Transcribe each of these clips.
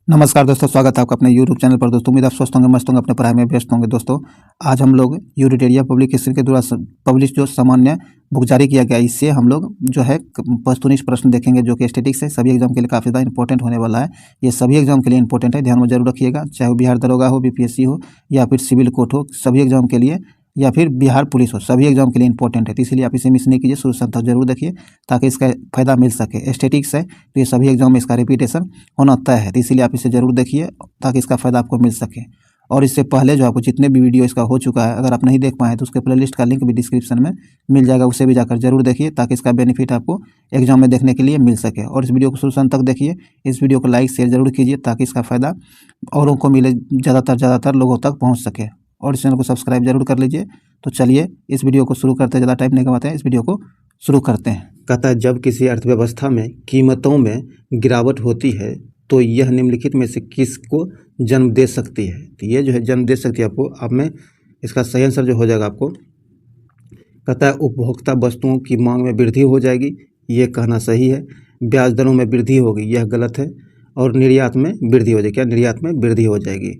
नमस्कार दोस्तों, स्वागत है आपका अपने यूट्यूब चैनल पर। दोस्तों उम्मीद आप स्वस्थ होंगे, मस्त होंगे, अपने पढ़ाई में व्यस्त होंगे। दोस्तों आज हम लोग यूनिटेरिया पब्लिकेशन के द्वारा पब्लिश जो सामान्य बुक जारी किया गया, इससे हम लोग जो है वस्तुनिष्ठ प्रश्न देखेंगे, जो कि स्टैटिक्स है। सभी एग्जाम के लिए काफ़ी ज़्यादा इंपॉर्टेंट होने वाला है। ये सभी एग्जाम के लिए इंपॉर्टेंट है, ध्यान में जरूर रखिएगा। चाहे वो बिहार दरोगा हो, बीपीएससी हो, या फिर सिविल कोर्ट हो, सभी एग्जाम के लिए, या फिर बिहार पुलिस हो, सभी एग्जाम के लिए इंपॉर्टेंट है। तो इसलिए आप इसे मिस नहीं कीजिए, शुरू से अंत तक जरूर देखिए, ताकि इसका फायदा मिल सके। स्टैटिक्स है तो ये सभी एग्जाम में इसका रिपीटेशन होना तय है, तो इसीलिए आप इसे जरूर देखिए ताकि इसका फायदा आपको मिल सके। और इससे पहले जो आपको जितने भी वीडियो इसका हो चुका है, अगर आप नहीं देख पाए तो उसके प्लेलिस्ट का लिंक भी डिस्क्रिप्शन में मिल जाएगा, उसे भी जाकर जरूर देखिए, ताकि इसका बेनिफिट आपको एग्जाम में देखने के लिए मिल सके। और इस वीडियो को शुरू से अंत तक देखिए, इस वीडियो को लाइक शेयर जरूर कीजिए, ताकि इसका फायदा औरों को मिले, ज़्यादातर लोगों तक पहुँच सके। और इस चैनल को सब्सक्राइब जरूर कर लीजिए। तो चलिए इस वीडियो को शुरू करते हैं, ज़्यादा टाइम नहीं गंवाते हैं, इस वीडियो को शुरू करते हैं। कहता है, जब किसी अर्थव्यवस्था में कीमतों में गिरावट होती है तो यह निम्नलिखित में से किसको जन्म दे सकती है। तो ये जो है जन्म दे सकती है आपको। अब में इसका सही आंसर जो हो जाएगा आपको, कहता है उपभोक्ता वस्तुओं की मांग में वृद्धि हो जाएगी, ये कहना सही है। ब्याज दरों में वृद्धि होगी, यह गलत है। और निर्यात में वृद्धि हो जाएगी, क्या निर्यात में वृद्धि हो जाएगी।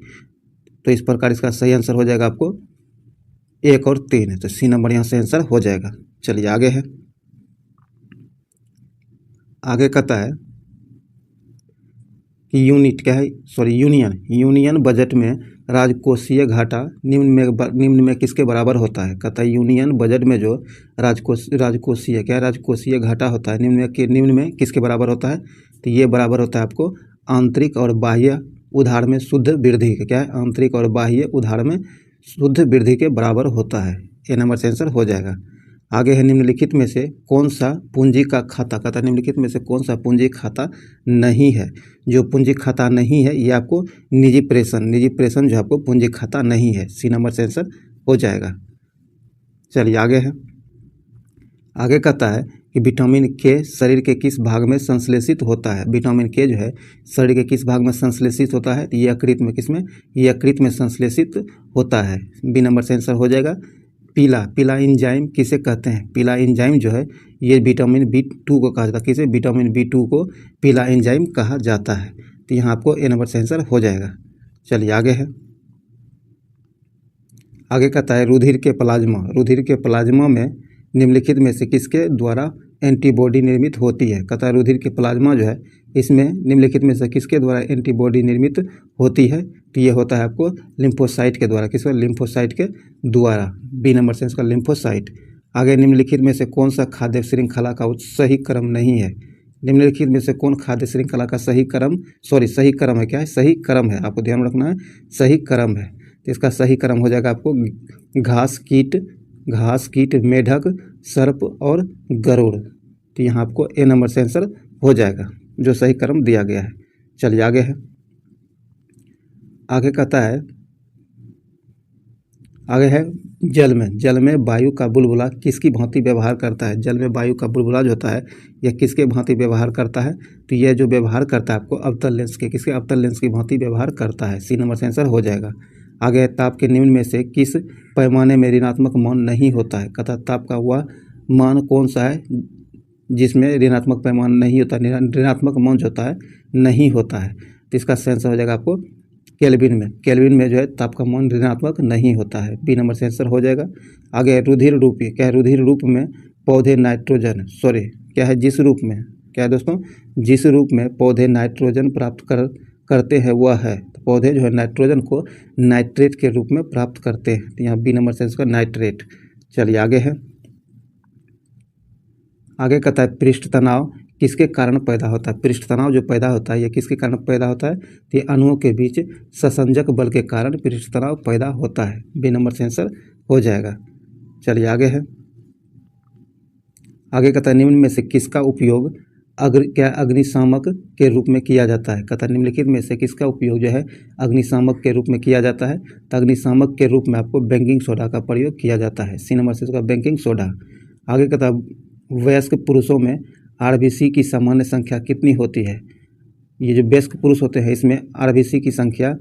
तो इस प्रकार इसका सही आंसर हो जाएगा आपको 1 और 3 है, तो सी नंबर यहाँ से आंसर हो जाएगा। चलिए आगे है, आगे कहता है कि यूनियन बजट में राजकोषीय घाटा निम्न में किसके बराबर होता है। कहता है यूनियन बजट में जो राजकोषीय घाटा होता है, निम्न में किसके बराबर होता है। तो ये बराबर होता है आपको आंतरिक और बाह्य उधार में शुद्ध वृद्धि के, क्या है, आंतरिक और बाह्य उधार में शुद्ध वृद्धि के बराबर होता है। ए नंबर से आंसर हो जाएगा। आगे है, निम्नलिखित में से कौन सा पूंजी का खाता, कहता है निम्नलिखित में से कौन सा पूंजी खाता नहीं है। जो पूंजी खाता नहीं है ये आपको निजी प्रेषण जो आपको पूंजी खाता नहीं है। सी नंबर से आंसर हो जाएगा। चलिए आगे है, आगे कहता है कि विटामिन के शरीर के किस भाग में संश्लेषित होता है। विटामिन के जो है शरीर के किस भाग में संश्लेषित होता है। तो ये यकृत में, किसमें, यकृत में संश्लेषित होता है। बी नंबर से आंसर हो जाएगा। पीला एंजाइम किसे कहते हैं। पीला एंजाइम जो है ये विटामिन B2 को कहा जाता है। किसे, विटामिन B2 को पीला एंजाइम कहा जाता है। तो यहाँ आपको ए नंबर से आंसर हो जाएगा। चलिए आगे है, आगे कहता है रुधिर के प्लाज्मा में निम्नलिखित में से किसके द्वारा एंटीबॉडी निर्मित होती है। कहता है रुधिर के प्लाज्मा जो है इसमें निम्नलिखित में से किसके द्वारा एंटीबॉडी निर्मित होती है। तो ये होता है आपको लिम्फोसाइट के द्वारा। किसका, लिम्फोसाइट के द्वारा। बी नंबर से इसका लिम्फोसाइट। आगे, निम्नलिखित में से कौन सा खाद्य श्रृंखला का सही क्रम नहीं है। निम्नलिखित में से कौन खाद्य श्रृंखला का सही क्रम है, क्या है, सही क्रम है, आपको ध्यान रखना है, सही क्रम है। तो इसका सही क्रम हो जाएगा आपको घास कीट, मेढक, सर्प और गरुड़। तो यहाँ आपको ए नंबर से आंसर हो जाएगा, जो सही क्रम दिया गया है। चलिए आगे है, आगे कहता है, आगे है जल में वायु का बुलबुला किसकी भांति व्यवहार करता है। जल में वायु का बुलबुला जो होता है यह किसके भांति व्यवहार करता है। तो यह जो व्यवहार करता है आपको अवतल लेंस के, किसके, अवतल लेंस की भांति व्यवहार करता है। सी नंबर से आंसर हो जाएगा। आगे, ताप के निम्न में से किस पैमाने में ऋणात्मक मान नहीं होता है। कहता ताप का वह मान कौन सा है जिसमें ऋणात्मक पैमाना नहीं होता, ऋणात्मक मान जो होता है नहीं होता है। तो इसका आंसर हो जाएगा आपको केल्विन में जो है ताप का मान ऋणात्मक नहीं होता है। बी नंबर से आंसर हो जाएगा। आगे रुधिर रूपी, क्या है, रुधिर रूप में पौधे नाइट्रोजन, क्या है, जिस रूप में, क्या है दोस्तों, जिस रूप में पौधे नाइट्रोजन प्राप्त करते हैं वह है। तो पौधे जो है नाइट्रोजन को नाइट्रेट के रूप में प्राप्त करते हैं। तो यहाँ बी नंबर से इसका नाइट्रेट। चलिए आगे है, आगे कहता है पृष्ठ तनाव किसके कारण पैदा होता है। पृष्ठ तनाव जो पैदा होता है ये किसके कारण पैदा होता है। तो ये अणुओं के बीच ससंजक बल के कारण पृष्ठ तनाव पैदा होता है। बी नंबर से आंसर हो जाएगा। चलिए आगे है, आगे कहता है निम्न में से किसका उपयोग अग्निशामक के रूप में किया जाता है। कहता है निम्नलिखित में से किसका उपयोग जो है अग्निशामक के रूप में किया जाता है। तो अग्निशामक के रूप में आपको बेकिंग सोडा का प्रयोग किया जाता है। सी नंबर से इसका बेकिंग सोडा। आगे कहता है वयस्क पुरुषों में RBC की सामान्य संख्या कितनी होती है। ये जो वयस्क पुरुष होते हैं इसमें RBC की संख्या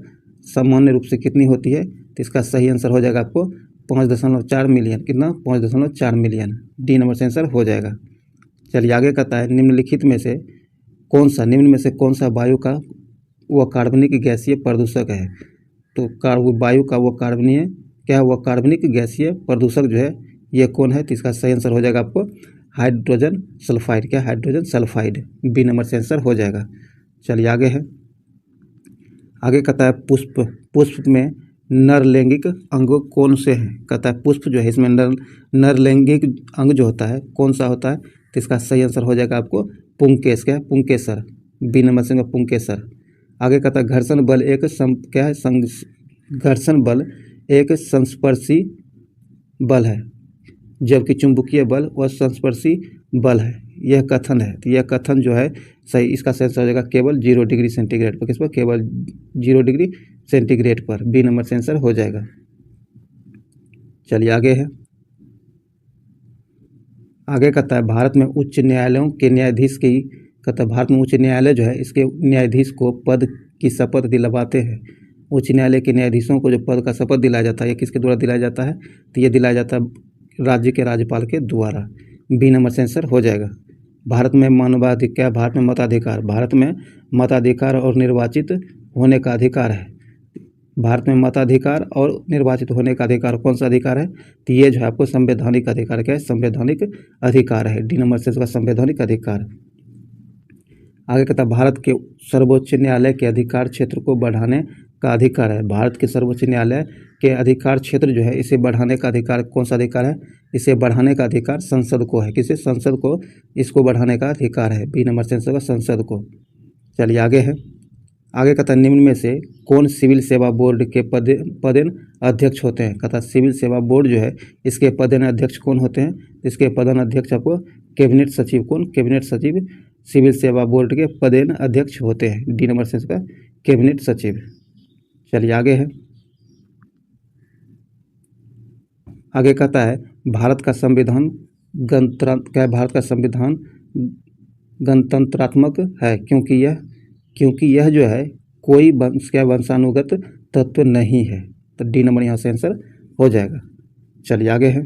सामान्य रूप से कितनी होती है। तो इसका सही आंसर हो जाएगा आपको 5.4 मिलियन। कितना, 5.4 मिलियन। डी नंबर से आंसर हो जाएगा। चलिए आगे कहता है निम्न में से कौन सा वायु का वह कार्बनिक गैसीय प्रदूषक है। तो वायु का वो कार्बनीय क्या है, वह कार्बनिक गैसीय प्रदूषक जो है ये कौन है? तो इसका सही आंसर हो जाएगा आपको हाइड्रोजन सल्फाइड। क्या? Hydrogen sulphide. बी नंबर से आंसर हो जाएगा। चलिए आगे है, आगे कहता है पुष्प। पुष्प में नर लैंगिक अंग कौन से हैं? कहता है पुष्प जो है इसमें नर लैंगिक अंग जो होता है कौन सा होता है? तो इसका सही आंसर हो जाएगा आपको पुंकेश। क्या है? पुंकेसर। बी नंबर से पुंकेसर। आगे कहता है घर्षण बल एक घर्षण बल एक संस्पर्शी बल है, जबकि चुंबकीय बल वह संस्पर्शी बल है। यह कथन है, तो यह कथन जो है सही, इसका सही आंसर हो जाएगा केवल 0 डिग्री सेंटीग्रेड पर। किस पर? केवल 0 डिग्री सेंटीग्रेड पर। बी नंबर से आंसर हो जाएगा। चलिए आगे है, आगे कहता है भारत में उच्च न्यायालयों के न्यायाधीश की, कहता है भारत में उच्च न्यायालय जो है इसके न्यायाधीश को पद की शपथ दिलवाते हैं। उच्च न्यायालय के न्यायाधीशों को जो पद का शपथ दिलाया जाता है ये किसके द्वारा दिलाया जाता है? तो ये दिलाया जाता है राज्य के राज्यपाल के द्वारा। बी नंबर से आंसर हो जाएगा। भारत में मानवाधिकार, भारत में मताधिकार, भारत में मताधिकार और निर्वाचित होने का अधिकार है। भारत में मताधिकार और निर्वाचित होने का अधिकार कौन सा अधिकार है? तो ये जो है आपको संवैधानिक अधिकार। क्या है? संवैधानिक अधिकार है। डी नंबर से इसका संवैधानिक अधिकार। आगे कहता है भारत के सर्वोच्च न्यायालय के अधिकार क्षेत्र को बढ़ाने का अधिकार है। भारत के सर्वोच्च न्यायालय के अधिकार क्षेत्र जो है इसे बढ़ाने का अधिकार कौन सा अधिकार है? इसे बढ़ाने का अधिकार संसद को है। किसे? संसद को इसको बढ़ाने का अधिकार है। बी नंबर से आंसर होगा संसद को। चलिए आगे है, आगे कहता है निम्न में से कौन सिविल सेवा बोर्ड के पदेन अध्यक्ष होते हैं? कहता है सिविल सेवा बोर्ड जो है इसके पदेन अध्यक्ष कौन होते हैं? इसके पदेन अध्यक्ष आपको कैबिनेट सचिव। कौन? कैबिनेट सचिव सिविल सेवा बोर्ड के पदेन अध्यक्ष होते हैं। डी नंबर से इसका कैबिनेट सचिव। चलिए आगे है, आगे कहता है भारत का संविधान भारत का संविधान गणतंत्रात्मक है क्योंकि यह जो है कोई वंशानुगत तत्व नहीं है। तो डी नंबर यहाँ से आंसर हो जाएगा। चलिए आगे है,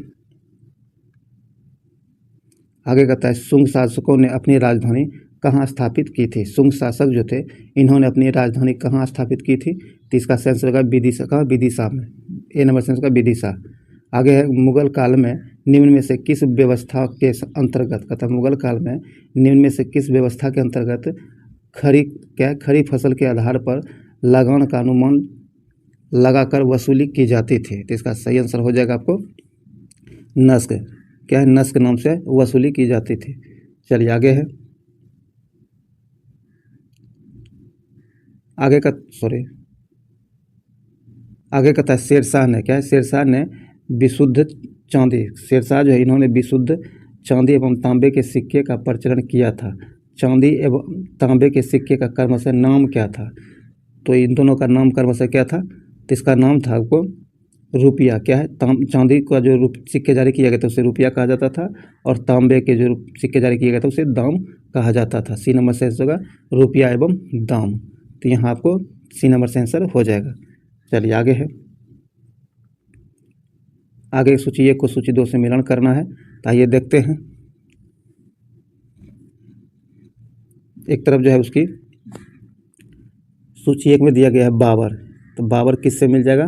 आगे कहता है शुंग शासकों ने अपनी राजधानी कहाँ स्थापित की थी? शुंग शासक जो थे इन्होंने अपनी राजधानी कहाँ स्थापित की थी? तो इसका आंसर होगा विदिशा। कहाँ? विदिशा में। ए नंबर से होगा विदिशा। आगे है मुगल काल में निम्न में से किस व्यवस्था के अंतर्गत, कहता मुगल काल में निम्न में से किस व्यवस्था के अंतर्गत खरी फसल के आधार पर लगान का अनुमान लगाकर वसूली की जाती थी? तो इसका सही आंसर हो जाएगा आपको नस्क। क्या है? नस्क नाम से वसूली की जाती थी। चलिए आगे है, आगे कहता है शेरशाह ने, क्या है? शेरशाह ने विशुद्ध चांदी, शेरशाह जो है इन्होंने विशुद्ध चांदी एवं तांबे के सिक्के का प्रचलन किया था। चांदी एवं तांबे के सिक्के का क्रमशः नाम क्या था? तो इन दोनों का नाम क्रमशः क्या था? तो इसका नाम था आपको रुपया। क्या है? चांदी का जो सिक्के जारी किया गया था उसे रुपया कहा जाता था, और तांबे के जो सिक्के जारी किए गए थे उसे दाम कहा जाता था। सी नंबर से आंसर होगा रुपया एवं दाम। तो यहाँ आपको सी नंबर से आंसर हो जाएगा। चलिए आगे है, आगे सूची 1 को सूची 2 से मिलान करना है। तो आइए देखते हैं। एक तरफ जो है उसकी सूची 1 में दिया गया है बाबर। तो बाबर किससे मिल जाएगा?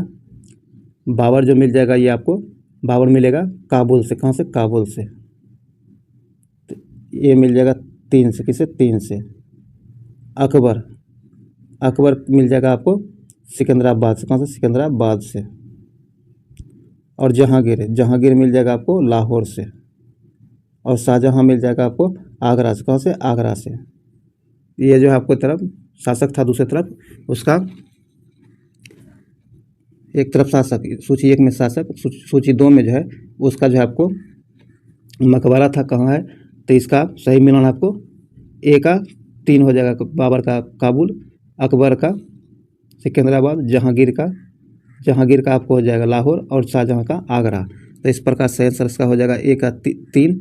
बाबर जो मिल जाएगा ये आपको बाबर मिलेगा काबुल से। कहाँ से? काबुल से। तो ये मिल जाएगा 3 से। किससे? 3 से। अकबर मिल जाएगा आपको सिकंदराबाद से। कहाँ से? सिकंदराबाद से। और जहांगीर मिल जाएगा आपको लाहौर से। और शाहजहां मिल जाएगा आपको आगरा से। कहाँ से? आगरा से। ये जो है आपको तरफ शासक था, दूसरी तरफ उसका एक तरफ शासक, सूची 1 में शासक, सूची 2 में जो है उसका जो है आपको मकबरा था। कहाँ है? तो इसका सही मिलान आपको ए का 3 हो जाएगा। बाबर का काबुल, अकबर का सिकंदराबाद, जहांगीर का आपको हो जाएगा लाहौर, और शाहजहां का आगरा। तो इस प्रकार से आंसर इसका हो जाएगा ए का 3,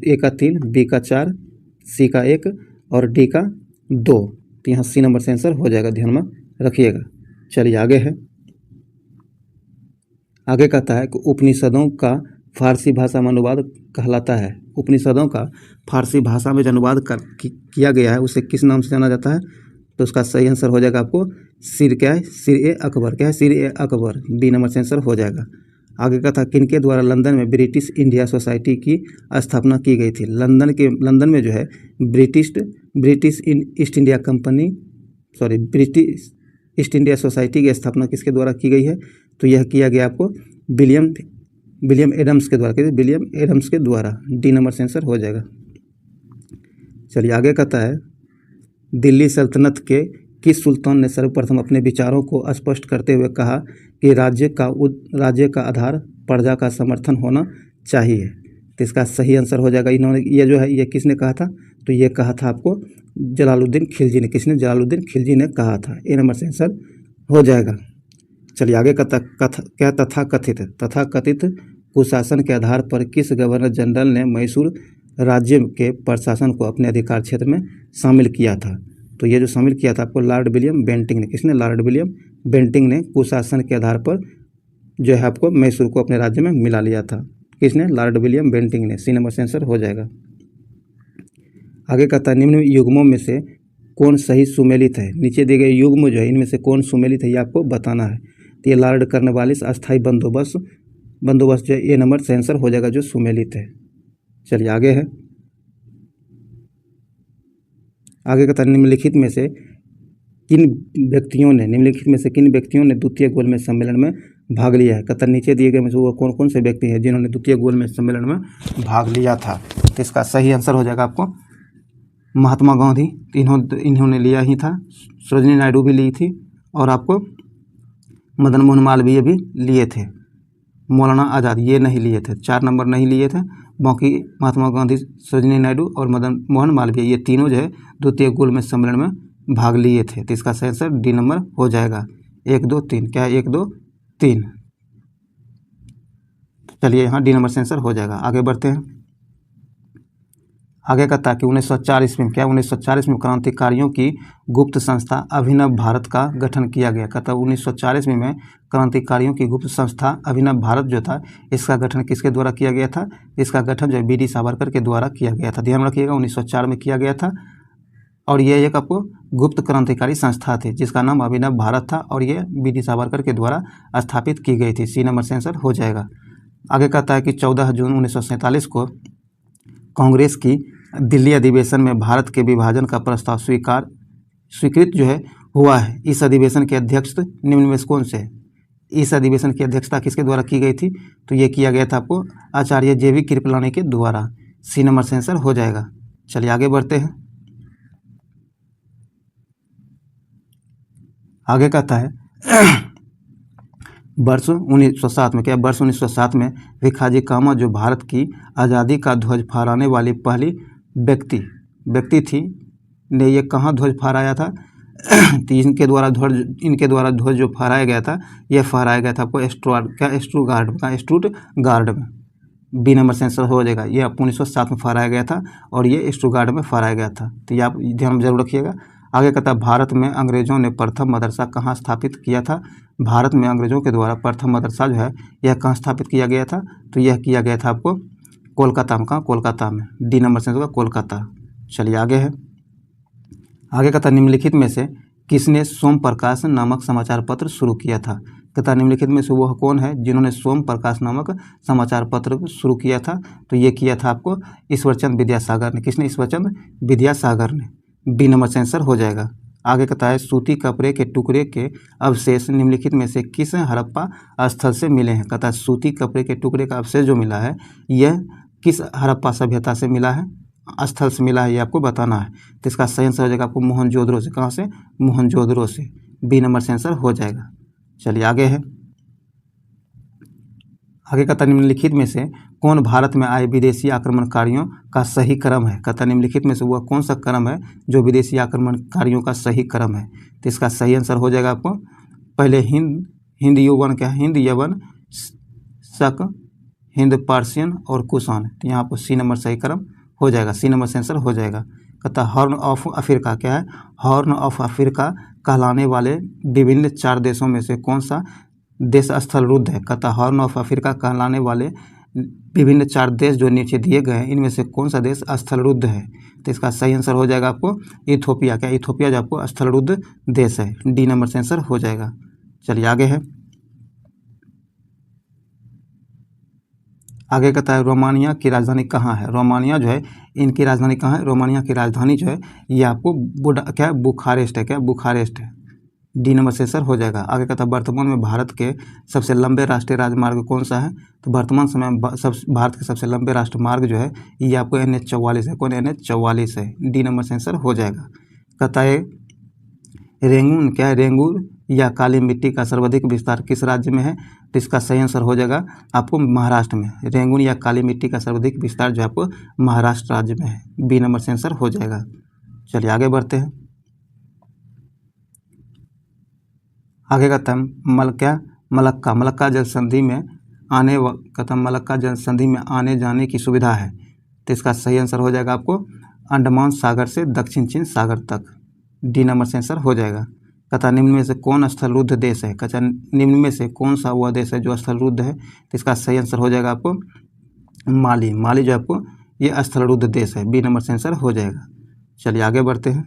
ए का 3, बी का 4, सी का 1 और डी का 2। तो यहाँ सी नंबर से आंसर हो जाएगा, ध्यान में रखिएगा। चलिए आगे है, आगे कहता है कि उपनिषदों का फारसी भाषा में अनुवाद कहलाता है। उपनिषदों का फारसी भाषा में जो अनुवाद किया गया है उसे किस नाम से जाना जाता है? तो उसका सही आंसर हो जाएगा आपको सिर, क्या है, सिर ए अकबर, क्या है, सिर ए अकबर, डी नंबर से आंसर हो जाएगा। आगे का था किनके द्वारा लंदन में ब्रिटिश इंडिया सोसाइटी की स्थापना की गई थी। लंदन में जो है British east India company, sorry, British east India society की स्थापना किसके द्वारा की गई है? तो यह किया गया आपको विलियम एडम्स के द्वारा, विलियम एडम्स के द्वारा, डी नंबर से आंसर हो जाएगा। चलिए आगे कहता है दिल्ली सल्तनत के किस सुल्तान ने सर्वप्रथम अपने विचारों को स्पष्ट करते हुए कहा कि राज्य का आधार प्रजा का समर्थन होना चाहिए? तो इसका सही आंसर हो जाएगा, इन्होंने, ये जो है, ये किसने कहा था? तो ये कहा था आपको जलालुद्दीन खिलजी ने। किसने? जलालुद्दीन खिलजी ने कहा था। ए नंबर से आंसर हो जाएगा। चलिए आगे क्या तथाकथित कुशासन के आधार पर किस गवर्नर जनरल ने मैसूर राज्य के प्रशासन को अपने अधिकार क्षेत्र में शामिल किया था? तो ये जो शामिल किया था आपको लॉर्ड विलियम बेंटिंक ने। किसने? लॉर्ड विलियम बेंटिंक ने कुशासन के आधार पर जो है आपको मैसूर को अपने राज्य में मिला लिया था। किसने? लॉर्ड विलियम बेंटिंक ने। सी नंबर से आंसर हो जाएगा। आगे कहता है निम्न युग्मों में से कौन सही सुमेलित है? नीचे दिए गए युग्म जो है इनमें से कौन सुमेलित है ये आपको बताना है। तो ये लॉर्ड कॉर्नवालिस अस्थायी बंदोबस्त जो ए नंबर से आंसर हो जाएगा जो सुमेलित है। चलिए आगे है, आगे कहता है निम्नलिखित में से किन व्यक्तियों ने द्वितीय गोलमेज सम्मेलन में भाग लिया है? कहता नीचे दिए गए में से वो कौन कौन से व्यक्ति हैं जिन्होंने द्वितीय गोलमेज सम्मेलन में भाग लिया था? तो इसका सही आंसर हो जाएगा आपको महात्मा गांधी, इन्होंने लिया ही था। सरोजिनी नायडू भी ली थी और आपको मदन मोहन मालवीय भी लिए थे। मौलाना आज़ाद ये नहीं लिए थे, 4 नंबर नहीं लिए थे। बाकी महात्मा गांधी, सरोजिनी नायडू और मदन मोहन मालवीय ये तीनों जो है द्वितीय गोलमेज सम्मेलन में भाग लिए थे। तो इसका सही आंसर डी नंबर हो जाएगा। 1 2 3, क्या है? 1 2 3। चलिए यहाँ डी नंबर से आंसर हो जाएगा। आगे बढ़ते हैं। आगे का था कि 1904 ईस्वी में, क्या 1904 ईस्वी में क्रांतिकारियों की गुप्त संस्था अभिनव भारत का गठन किया गया। कहता 1904 ईस्वी में क्रांतिकारियों की गुप्त संस्था अभिनव भारत जो था इसका गठन किसके द्वारा किया गया था? इसका गठन जो बी डी सावरकर के द्वारा किया गया था। ध्यान रखिएगा 1904 में किया गया था और ये एक आपको गुप्त क्रांतिकारी संस्था थी जिसका नाम अभिनव भारत था और ये बी डी सावरकर के द्वारा स्थापित की गई थी। सी नंबर से आंसर हो जाएगा। आगे कहता है कि 14 जून 1947 को कांग्रेस की दिल्ली अधिवेशन में भारत के विभाजन का प्रस्ताव स्वीकृत जो है हुआ है। इस अधिवेशन के अध्यक्ष निम्न में से कौन से? इस अधिवेशन की अध्यक्षता किसके द्वारा की गई थी? तो ये किया गया था आपको आचार्य JV कृपलानी के द्वारा। सी नंबर से आंसर हो जाएगा। चलिए आगे बढ़ते हैं। आगे कहता है वर्ष 1907 में, क्या वर्ष 1907 में भिखाजी कामा जो भारत की आज़ादी का ध्वज फहराने वाली पहली व्यक्ति थी ने ये कहाँ ध्वज फहराया था? तो इनके द्वारा ध्वज जो फहराया गया था यह फहराया गया था आपको स्टुटगार्ट में। बी नंबर से आंसर हो जाएगा। ये आपको 1907 में फहराया गया था और ये स्टुटगार्ट में फहराया गया था। तो ये आप ध्यान में जरूर रखिएगा। आगे कहता है भारत में अंग्रेजों ने प्रथम मदरसा कहाँ स्थापित किया था? भारत में अंग्रेजों के द्वारा प्रथम मदरसा जो है यह कहाँ स्थापित किया गया था? तो यह किया गया था आपको कोलकाता में। कहाँ? कोलकाता में। डी नंबर से होगा कोलकाता। चलिए आगे है। आगे कहता निम्नलिखित में से किसने सोम प्रकाश नामक समाचार पत्र शुरू किया था? कहता निम्नलिखित में से वह कौन है जिन्होंने सोम प्रकाश नामक समाचार पत्र शुरू किया था? तो ये किया था आपको ईश्वरचंद विद्यासागर ने। किसने? ईश्वरचंद विद्यासागर ने। बी नंबर से आंसर हो जाएगा। आगे कहता है सूती कपड़े के टुकड़े के अवशेष निम्नलिखित में से किस हड़प्पा स्थल से मिले हैं? कहता है सूती कपड़े के टुकड़े का अवशेष जो मिला है यह किस हड़प्पा सभ्यता से मिला है, स्थल से मिला है, ये आपको बताना है। तो इसका सही आंसर हो जाएगा आपको मोहनजोदड़ो से। कहाँ से? मोहनजोदड़ो से। बी नंबर से आंसर हो जाएगा। चलिए आगे है। आगे कहता निम्नलिखित में से कौन भारत में आए विदेशी आक्रमणकारियों का सही क्रम है? कहता निम्नलिखित में से वह कौन सा क्रम है जो विदेशी आक्रमणकारियों का सही क्रम है? तो इसका सही आंसर हो जाएगा आपको पहले हिंद यौवन, क्या हिंद यवन, शक, हिंद पार्सियन और कुषाण। तो यहाँ पर सी नंबर सही क्रम हो जाएगा। सी नंबर से आंसर हो जाएगा। कहता हॉर्न ऑफ अफ्रीका, क्या है? हॉर्न ऑफ अफ्रीका कहलाने वाले विभिन्न 4 देशों में से कौन सा देश स्थलरुद्ध है? कहता हॉर्न ऑफ अफ्रीका कहलाने वाले विभिन्न 4 देश जो नीचे दिए गए हैं इनमें से कौन सा देश स्थलरुद्ध है? तो इसका सही आंसर हो जाएगा आपको इथोपिया। क्या इथोपिया जो आपको स्थलरुद्ध देश है, डी नंबर से आंसर हो जाएगा। चलिए आगे है, आगे कहता है रोमानिया की राजधानी कहाँ है। रोमानिया जो है इनकी राजधानी कहाँ है, रोमानिया की राजधानी जो है ये आपको क्या बुखारेस्ट है, क्या बुखारेस्ट है, डी नंबर से आंसर हो जाएगा। आगे कहता है वर्तमान में भारत के सबसे लंबे राष्ट्रीय राजमार्ग कौन सा है। तो वर्तमान समय में भारत के सबसे लंबे राष्ट्रमार्ग जो है ये आपको NH-44 है। कौन NH-44 है, डी नंबर से आंसर हो जाएगा। कहता है रेंगून, क्या है रेंगून या काली मिट्टी का सर्वाधिक विस्तार किस राज्य में है। तो इसका सही आंसर हो जाएगा आपको महाराष्ट्र में। रेंगून या काली मिट्टी का सर्वाधिक विस्तार जो आपको महाराष्ट्र राज्य में है, बी नंबर से आंसर हो जाएगा। चलिए आगे बढ़ते हैं, आगे कहता है मलक्का जल संधि में मलक्का जल संधि में आने जाने की सुविधा है। तो इसका सही आंसर हो जाएगा आपको अंडमान सागर से दक्षिण चीन सागर तक, डी नंबर से आंसर हो जाएगा। कहता निम्न में से कौन स्थलरुद्ध देश है। कहता निम्न में से कौन सा वह देश है जो स्थलरुद्ध है। तो इसका सही आंसर हो जाएगा आपको माली। माली जो आपको ये स्थलरुद्ध देश है, बी नंबर से आंसर हो जाएगा। चलिए आगे बढ़ते हैं,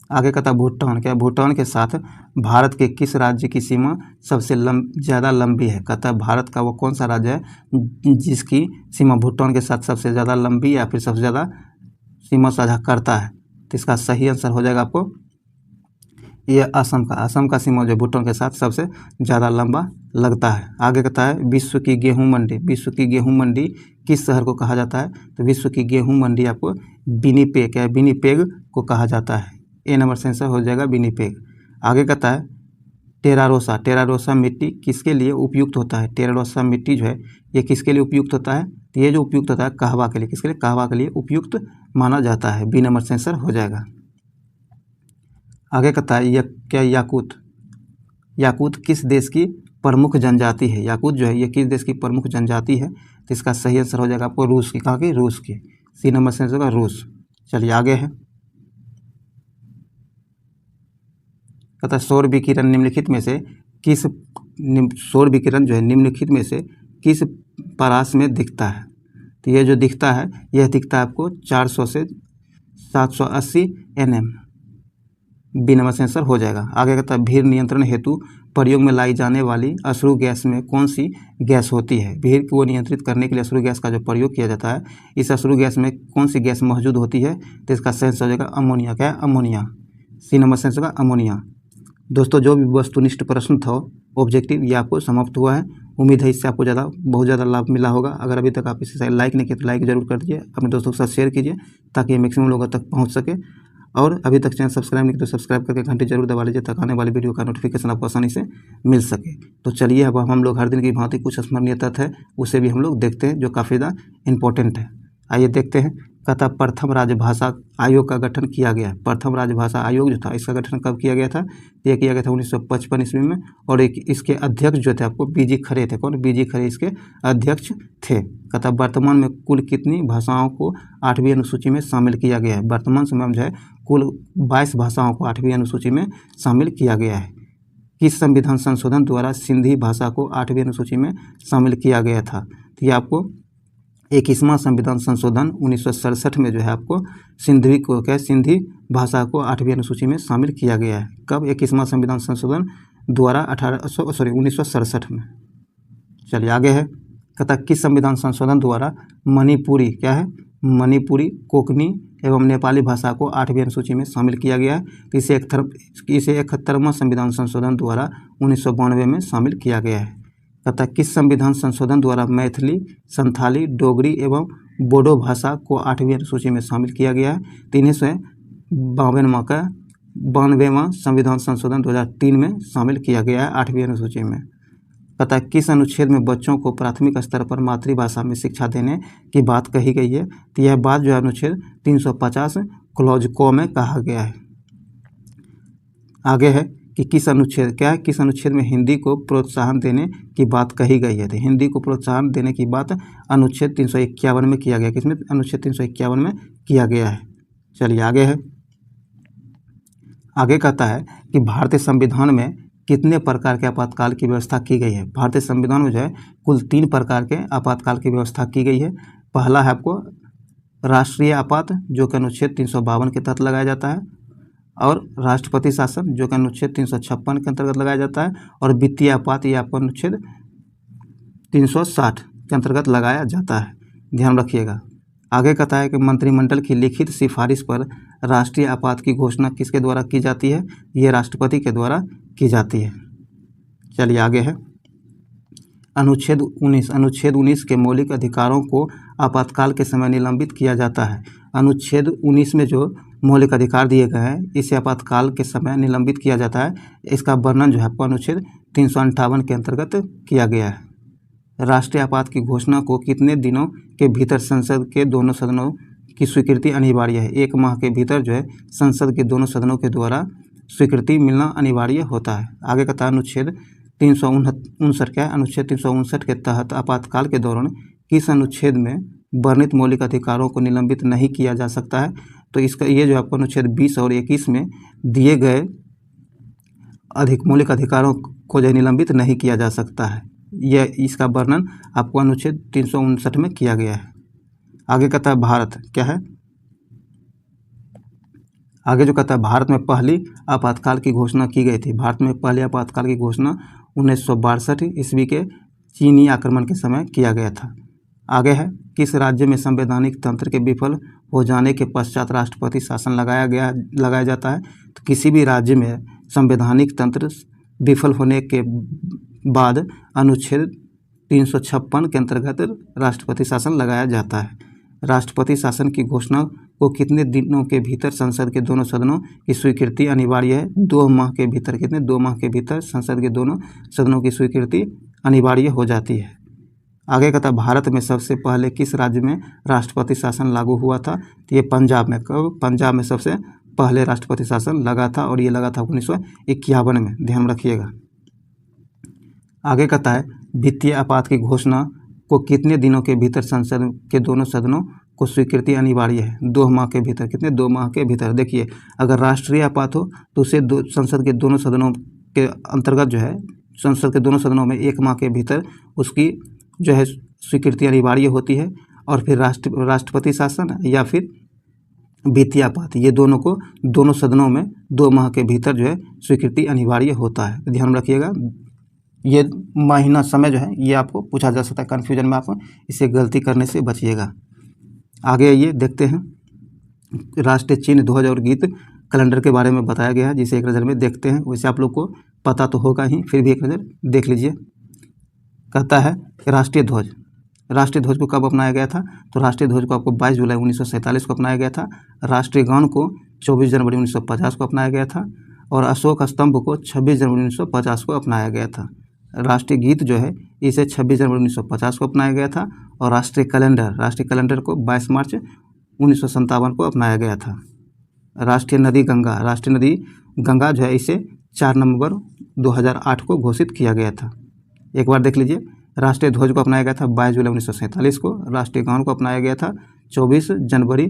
आगे कहता भूटान, क्या भूटान के साथ भारत के किस राज्य की सीमा सबसे ज़्यादा लंबी है। कहता है भारत का वो कौन सा राज्य है जिसकी सीमा भूटान के साथ सबसे ज़्यादा लंबी या फिर सबसे ज़्यादा सीमा साझा करता है। तो इसका सही आंसर हो जाएगा आपको ये असम का सीमा जो भूटान के साथ सबसे ज़्यादा लंबा लगता है। आगे कहता है विश्व की गेहूँ मंडी किस शहर को कहा जाता है। तो विश्व की गेहूँ मंडी आपको विनिपेग, विनिपेग को कहा जाता है, ए नंबर से आंसर हो जाएगा विनिपेग। आगे कहता है टेरारोसा मिट्टी किसके लिए उपयुक्त होता है। टेरारोसा मिट्टी जो है ये किसके लिए उपयुक्त होता है। तो ये जो उपयुक्त होता है कहवा के लिए, किसके लिए, कहवा के लिए उपयुक्त माना जाता है, बी नंबर से आंसर हो जाएगा। आगे कहता है क्या याकूत किस देश की प्रमुख जनजाति है। याकूत जो है ये किस देश की प्रमुख जनजाति है। तो इसका सही आंसर हो जाएगा आपको रूस की, कहाँ की, रूस की, सी नंबर से आंसर होगा रूस। चलिए आगे है, कहता है सौर विकिरण निम्नलिखित में से किस सौर विकिरण जो है निम्नलिखित में से किस परास में दिखता है। तो ये जो दिखता है यह दिखता है आपको 400 से 780 nm, बी नंबर से आंसर हो जाएगा। आगे कहता है भीड़ नियंत्रण हेतु प्रयोग में लाई जाने वाली अश्रु गैस में कौन सी गैस होती है। भीड़ को नियंत्रित करने के लिए अश्रु गैस का जो प्रयोग किया जाता है इस अश्रु गैस में कौन सी गैस मौजूद होती है। तो इसका सही आंसर हो जाएगा अमोनिया, क्या है, अमोनिया, सी नंबर से आंसर होगा अमोनिया। दोस्तों जो भी वस्तुनिष्ठ प्रश्न था ऑब्जेक्टिव ये आपको समाप्त हुआ है। उम्मीद है इससे आपको बहुत ज़्यादा लाभ मिला होगा। अगर अभी तक आप इसे लाइक नहीं किए तो लाइक जरूर कर दीजिए, अपने दोस्तों के साथ शेयर कीजिए ताकि ये मैक्सिमम लोगों तक पहुंच सके। और अभी तक चैनल सब्सक्राइब नहीं किया तो सब्सक्राइब करके घंटी जरूर दबा लीजिए ताकि आने वाली वीडियो का नोटिफिकेशन आपको आसानी से मिल सके। तो चलिए अब हम लोग हर दिन की भांति कुछ स्मरणीय तथ्य है उसे भी हम लोग देखते हैं जो काफ़ी ज़्यादा इंपॉर्टेंट है। आइए देखते हैं। कहता प्रथम राजभाषा आयोग का गठन किया गया है। प्रथम राजभाषा आयोग जो था इसका गठन कब किया गया था। यह किया गया था 1955 ईस्वी में। और एक इसके अध्यक्ष जो थे आपको बीजी खरे थे। कौन, बीजी खरे इसके अध्यक्ष थे। कहता वर्तमान में कुल कितनी भाषाओं को 8वीं अनुसूची में शामिल किया गया है। वर्तमान समय में जो है कुल 22 भाषाओं को 8वीं अनुसूची में शामिल किया गया है। किस संविधान संशोधन द्वारा सिंधी भाषा को 8वीं अनुसूची में शामिल किया गया था। तो ये आपको 21वां संविधान संशोधन 1967 में जो है आपको सिंधी भाषा को 8वीं अनुसूची में शामिल किया गया है। कब, 21वां संविधान संशोधन द्वारा 1967 में। चलिए आगे है। कहता किस संविधान संशोधन द्वारा मणिपुरी, क्या है, मणिपुरी, कोंकणी एवं नेपाली भाषा को 8वीं अनुसूची में शामिल किया गया है। तो इसे 71वां संविधान संशोधन द्वारा 1992 में शामिल किया गया है। कहता किस संविधान संशोधन द्वारा मैथिली, संथाली, डोगरी एवं बोडो भाषा को 8वीं अनुसूची में शामिल किया गया है। 392वां संविधान संशोधन 2003 में शामिल किया गया है 8वीं अनुसूची में। कहता किस अनुच्छेद में बच्चों को प्राथमिक स्तर पर मातृभाषा में शिक्षा देने की बात कही गई है। तो यह बात जो है अनुच्छेद 350 क्लॉज क में कहा गया है। आगे है कि किस अनुच्छेद, क्या है, किस अनुच्छेद में हिंदी को प्रोत्साहन देने की बात कही गई है। तो हिंदी को प्रोत्साहन देने की बात अनुच्छेद 351 में किया गया। किसमें, अनुच्छेद 351 में किया गया है। चलिए आगे है। आगे कहता है कि भारतीय संविधान में कितने प्रकार के आपातकाल की व्यवस्था की गई है। भारतीय संविधान में जो है कुल 3 प्रकार के आपातकाल की व्यवस्था की गई है। पहला है आपको राष्ट्रीय आपात, जो कि अनुच्छेद 352 के तहत लगाया जाता है, और राष्ट्रपति शासन, जो कि अनुच्छेद 356 के अंतर्गत लगाया जाता है, और वित्तीय आपात, ये आपको अनुच्छेद 360 के अंतर्गत लगाया जाता है। ध्यान रखिएगा। आगे कहता है कि मंत्रिमंडल की लिखित सिफारिश पर राष्ट्रीय आपात की घोषणा किसके द्वारा की जाती है? ये राष्ट्रपति के द्वारा की जाती है। चलिए आगे है अनुच्छेद 19 के मौलिक अधिकारों को आपातकाल के समय निलंबित किया जाता है। अनुच्छेद 19 में जो मौलिक अधिकार दिए गए हैं, इसे आपातकाल के समय निलंबित किया जाता है। इसका वर्णन जो है आपको अनुच्छेद 358 के अंतर्गत किया गया है। राष्ट्रीय आपात की घोषणा को कितने दिनों के भीतर संसद के दोनों सदनों की स्वीकृति अनिवार्य है? 1 माह के भीतर जो है संसद के दोनों सदनों के द्वारा स्वीकृति मिलना अनिवार्य होता है। आगे कहता है अनुच्छेद 359 क्या है? अनुच्छेद 359 के तहत आपातकाल के दौरान किस अनुच्छेद में वर्णित मौलिक अधिकारों को निलंबित नहीं किया जा सकता है? तो इसका ये जो आपको अनुच्छेद 20 और 21 में दिए गए मौलिक अधिकारों को जो निलंबित नहीं किया जा सकता है। यह इसका वर्णन आपको अनुच्छेद 359 में किया गया है। आगे कहता है भारत क्या है? आगे जो कहता है भारत में पहली आपातकाल की घोषणा की गई थी। भारत में पहली आपातकाल की घोषणा 1962 ईस्वी के चीनी आक्रमण के समय किया गया था। आगे है किस राज्य में संवैधानिक तंत्र के विफल हो जाने के पश्चात राष्ट्रपति शासन लगाया जाता है? तो किसी भी राज्य में संवैधानिक तंत्र विफल होने के बाद अनुच्छेद 356 के अंतर्गत राष्ट्रपति शासन लगाया जाता है। राष्ट्रपति शासन की घोषणा को कितने दिनों के भीतर संसद के दोनों सदनों की स्वीकृति अनिवार्य है? 2 माह के भीतर। कितने? 2 माह के भीतर संसद के दोनों सदनों की स्वीकृति अनिवार्य हो जाती है। आगे कहता है भारत में सबसे पहले किस राज्य में राष्ट्रपति शासन लागू हुआ था? तो ये पंजाब में। कब? पंजाब में सबसे पहले राष्ट्रपति शासन लगा था, और ये लगा था 1951 में। ध्यान रखिएगा। आगे कहता है वित्तीय आपात की घोषणा को कितने दिनों के भीतर संसद के दोनों सदनों को स्वीकृति अनिवार्य है? 2 माह के भीतर। कितने? 2 माह के भीतर। देखिए, अगर राष्ट्रीय आपात हो तो उसे संसद के दोनों सदनों के अंतर्गत जो है संसद के दोनों सदनों में 1 माह के भीतर उसकी जो है स्वीकृति अनिवार्य होती है। और फिर राष्ट्रपति शासन या फिर वित्तीय आपात, ये दोनों को दोनों सदनों में 2 माह के भीतर जो है स्वीकृति अनिवार्य होता है। ध्यान रखिएगा। ये महीना समय जो है ये आपको पूछा जा सकता है कन्फ्यूजन में, आप इसे गलती करने से बचिएगा। आगे ये देखते हैं राष्ट्रीय चिन्ह, ध्वज और गीत कैलेंडर के बारे में बताया गया है, जिसे एक नज़र में देखते हैं। वैसे आप लोग को पता तो होगा ही, फिर भी एक नज़र देख लीजिए। कहता है राष्ट्रीय ध्वज को कब अपनाया गया था? तो राष्ट्रीय ध्वज को आपको 22 जुलाई 1947 को अपनाया गया था। राष्ट्रीय गान को 24 जनवरी 1950 को अपनाया गया था, और अशोक स्तंभ को 26 जनवरी 1950 को अपनाया गया था। राष्ट्रीय गीत जो है इसे 26 जनवरी 1950 को अपनाया गया था, और राष्ट्रीय कैलेंडर को 22 मार्च 1957 को अपनाया गया था। राष्ट्रीय नदी गंगा जो है इसे 4 नवंबर 2008 को घोषित किया गया था। एक बार देख लीजिए, राष्ट्रीय ध्वज को अपनाया गया था 22 जुलाई 1947 को। राष्ट्रीय गान को अपनाया गया था 24 जनवरी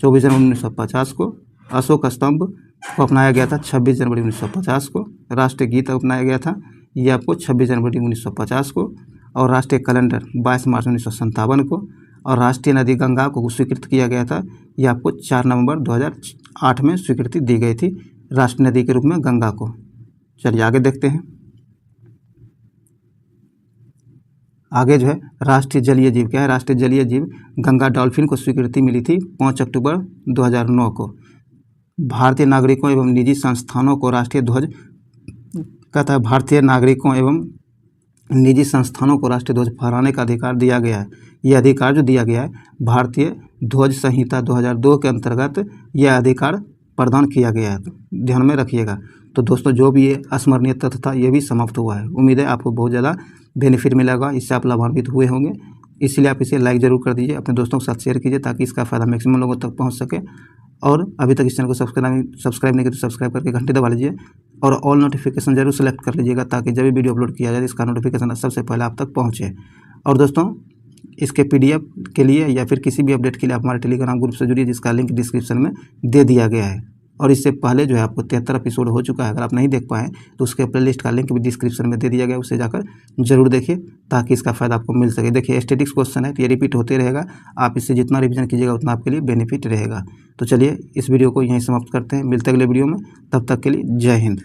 1950 को। अशोक स्तंभ को अपनाया गया था 26 जनवरी 1950 को। राष्ट्रीय गीत अपनाया गया था ये आपको 26 जनवरी 1950 को, और राष्ट्रीय कैलेंडर 22 मार्च 1957 को, और राष्ट्रीय नदी गंगा को स्वीकृत किया गया था ये आपको 4 नवंबर 2008 में स्वीकृति दी गई थी राष्ट्रीय नदी के रूप में गंगा को। चलिए आगे देखते हैं। आगे जो है राष्ट्रीय जलीय जीव क्या है? राष्ट्रीय जलीय जीव गंगा डॉल्फिन को स्वीकृति मिली थी 5 अक्टूबर 2009 को। भारतीय नागरिकों एवं निजी संस्थानों को राष्ट्रीय ध्वज कहता है भारतीय नागरिकों एवं निजी संस्थानों को राष्ट्रीय ध्वज फहराने का अधिकार दिया गया है। यह अधिकार जो दिया गया है भारतीय ध्वज संहिता 2002 के अंतर्गत यह अधिकार प्रदान किया गया है। ध्यान में रखिएगा। तो दोस्तों, जो भी ये स्मरणीय तथ्य था ये भी समाप्त हुआ है। उम्मीद है आपको बहुत ज़्यादा बेनिफिट मिलेगा, इससे आप लाभान्वित हुए होंगे। इसलिए आप इसे लाइक ज़रूर कर दीजिए, अपने दोस्तों के साथ शेयर कीजिए ताकि इसका फ़ायदा मैक्सिमम लोगों तक पहुंच सके। और अभी तक इस चैनल को सब्सक्राइब नहीं किया तो सब्सक्राइब करके घंटी दबा लीजिए, और ऑल नोटिफिकेशन जरूर सेलेक्ट कर लीजिएगा ताकि जब भी वीडियो अपलोड किया जाए इसका नोटिफिकेशन सबसे पहले आप तक पहुँचे। और दोस्तों, इसके PDF के लिए या फिर किसी भी अपडेट के लिए आप हमारे टेलीग्राम ग्रुप से जुड़िए, जिसका लिंक डिस्क्रिप्शन में दे दिया गया है। और इससे पहले जो है आपको 73 एपिसोड हो चुका है। अगर आप नहीं देख पाएँ तो उसके प्लेलिस्ट का लिंक भी डिस्क्रिप्शन में दे दिया गया है, उसे जाकर जरूर देखिए ताकि इसका फ़ायदा आपको मिल सके। देखिए स्टैटिक्स क्वेश्चन है तो ये रिपीट होते रहेगा, आप इससे जितना रिवीजन कीजिएगा उतना आपके लिए बेनिफिट रहेगा। तो चलिए इस वीडियो को यहीं समाप्त करते हैं, मिलते हैं अगले वीडियो में, तब तक के लिए जय हिंद।